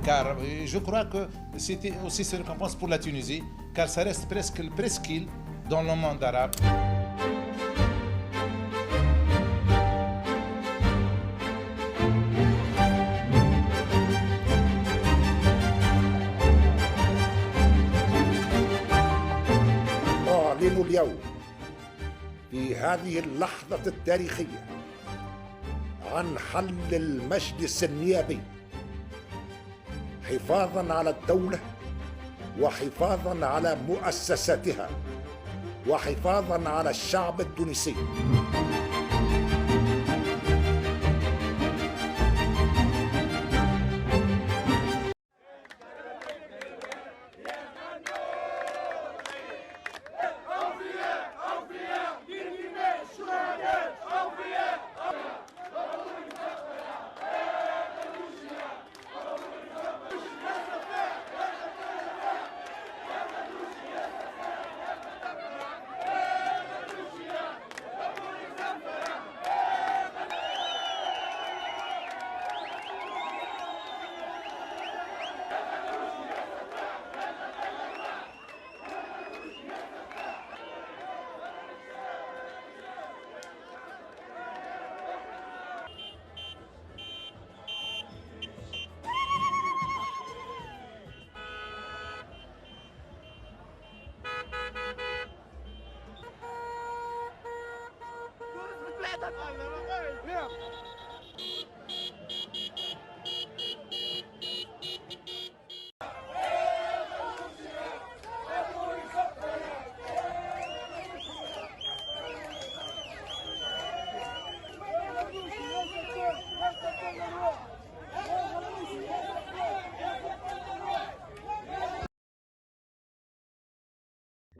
car je crois que c'était aussi une récompense pour la Tunisie, car ça reste presque le presqu'île dans le monde arabe. أعلن اليوم في هذه اللحظة التاريخية عن حل المجلس النيابي حفاظاً على الدولة وحفاظاً على مؤسساتها وحفاظاً على الشعب التونسي.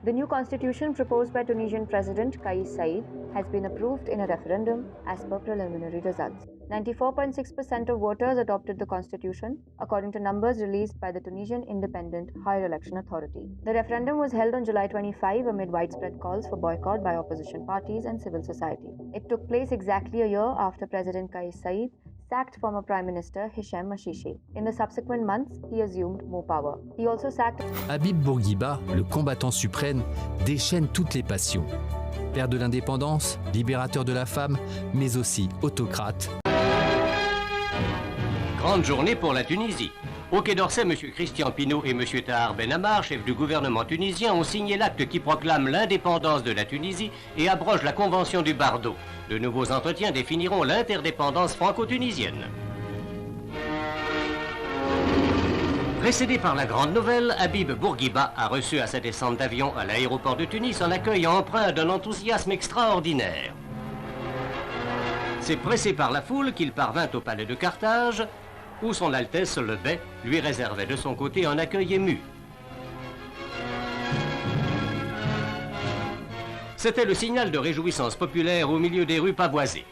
The new constitution proposed by Tunisian President Kais Saied has been approved in a referendum as per preliminary results. 94.6% of voters adopted the constitution, according to numbers released by the Tunisian Independent Higher Election Authority. The referendum was held on July 25 amid widespread calls for boycott by opposition parties and civil society. It took place exactly a year after President Kais Saied sacked former Prime Minister Hichem Macchiche. In the subsequent months, he assumed more power. He also sacked Habib Bourguiba, le combattant suprême, déchaîne toutes les passions. Père de l'indépendance, libérateur de la femme, mais aussi autocrate. Grande journée pour la Tunisie. Au Quai d'Orsay, M. Christian Pinault et M. Tahar Ben Ammar, chef du gouvernement tunisien, ont signé l'acte qui proclame l'indépendance de la Tunisie et abroge la convention du Bardo. De nouveaux entretiens définiront l'interdépendance franco-tunisienne. Précédé par la grande nouvelle, Habib Bourguiba a reçu à sa descente d'avion à l'aéroport de Tunis un accueil empreint d'un enthousiasme extraordinaire. C'est pressé par la foule qu'il parvint au palais de Carthage, où son Altesse le Bey lui réservait de son côté un accueil ému. C'était le signal de réjouissance populaire au milieu des rues pavoisées.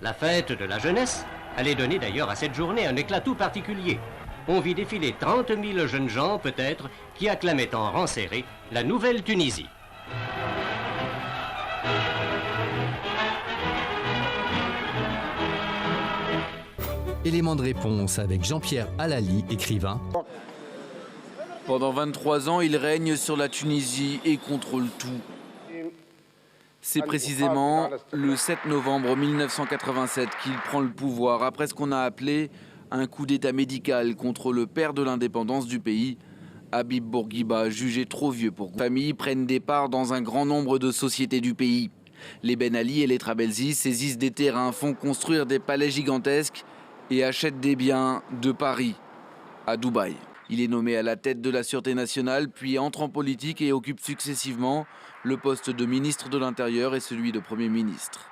La fête de la jeunesse allait donner d'ailleurs à cette journée un éclat tout particulier. On vit défiler 30 000 jeunes gens, peut-être, qui acclamaient en rang serré la nouvelle Tunisie. Élément de réponse avec Jean-Pierre Alali, écrivain. Pendant 23 ans, il règne sur la Tunisie et contrôle tout. C'est précisément le 7 novembre 1987 qu'il prend le pouvoir après ce qu'on a appelé un coup d'état médical contre le père de l'indépendance du pays, Habib Bourguiba, jugé trop vieux pour que les familles prennent des parts dans un grand nombre de sociétés du pays. Les Ben Ali et les Trabelsi saisissent des terrains, font construire des palais gigantesques et achètent des biens de Paris à Dubaï. Il est nommé à la tête de la Sûreté nationale, puis entre en politique et occupe successivement le poste de ministre de l'Intérieur et celui de Premier ministre.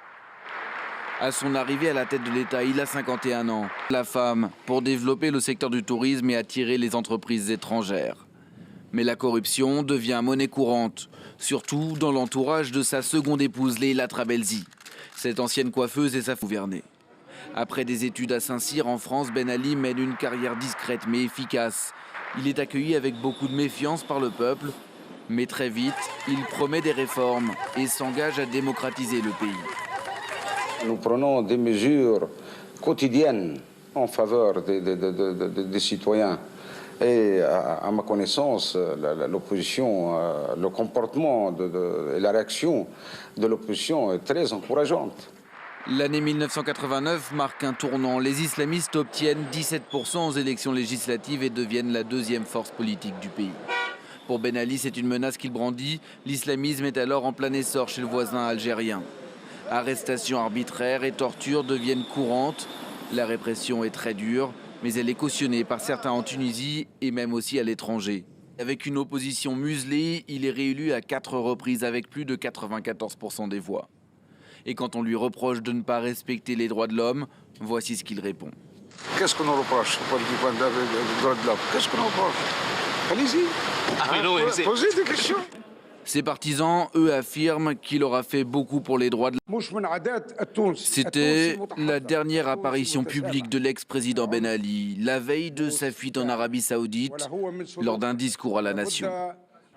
À son arrivée à la tête de l'État, il a 51 ans. La femme, pour développer le secteur du tourisme et attirer les entreprises étrangères. Mais la corruption devient monnaie courante, surtout dans l'entourage de sa seconde épouse, Leila Trabelsi. Cette ancienne coiffeuse est sa gouvernée. Après des études à Saint-Cyr en France, Ben Ali mène une carrière discrète mais efficace. Il est accueilli avec beaucoup de méfiance par le peuple, mais très vite, il promet des réformes et s'engage à démocratiser le pays. Nous prenons des mesures quotidiennes en faveur des citoyens. Et à ma connaissance, l'opposition, le comportement et la réaction de l'opposition est très encourageante. L'année 1989 marque un tournant. Les islamistes obtiennent 17% aux élections législatives et deviennent la deuxième force politique du pays. Pour Ben Ali, c'est une menace qu'il brandit. L'islamisme est alors en plein essor chez le voisin algérien. Arrestations arbitraires et tortures deviennent courantes. La répression est très dure, mais elle est cautionnée par certains en Tunisie et même aussi à l'étranger. Avec une opposition muselée, il est réélu à 4 reprises avec plus de 94% des voix. Et quand on lui reproche de ne pas respecter les droits de l'homme, voici ce qu'il répond. Qu'est-ce qu'on nous reproche pour les droits de l'homme? Qu'est-ce qu'on nous reproche? Allez-y, posez des questions. Ses partisans, eux, affirment qu'il aura fait beaucoup pour les droits de l'homme. C'était la dernière apparition publique de l'ex-président Ben Ali, la veille de sa fuite en Arabie Saoudite, lors d'un discours à la nation.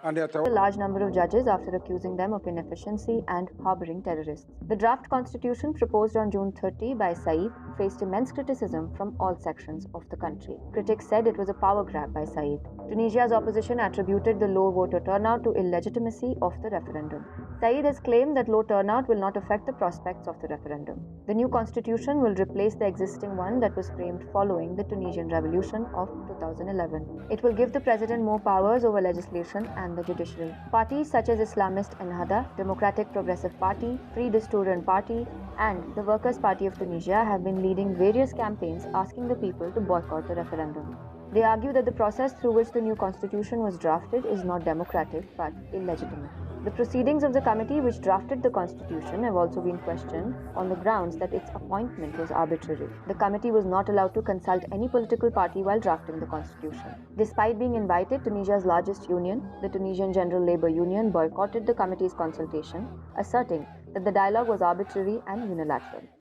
A large number of judges after accusing them of inefficiency and harboring terrorists. The draft constitution proposed on June 30 by Saeed faced immense criticism from all sections of the country. Critics said it was a power grab by Saeed. Tunisia's opposition attributed the low voter turnout to illegitimacy of the referendum. Saeed has claimed that low turnout will not affect the prospects of the referendum. The new constitution will replace the existing one that was framed following the Tunisian Revolution of 2011. It will give the president more powers over legislation and the judiciary. Parties such as Islamist Ennahda, Democratic Progressive Party, Free Desturian Party, and the Workers' Party of Tunisia have been leading various campaigns asking the people to boycott the referendum. They argue that the process through which the new constitution was drafted is not democratic but illegitimate. The proceedings of the committee which drafted the constitution have also been questioned on the grounds that its appointment was arbitrary. The committee was not allowed to consult any political party while drafting the constitution. Despite being invited, Tunisia's largest union, the Tunisian General Labour Union, boycotted the committee's consultation, asserting that the dialogue was arbitrary and unilateral.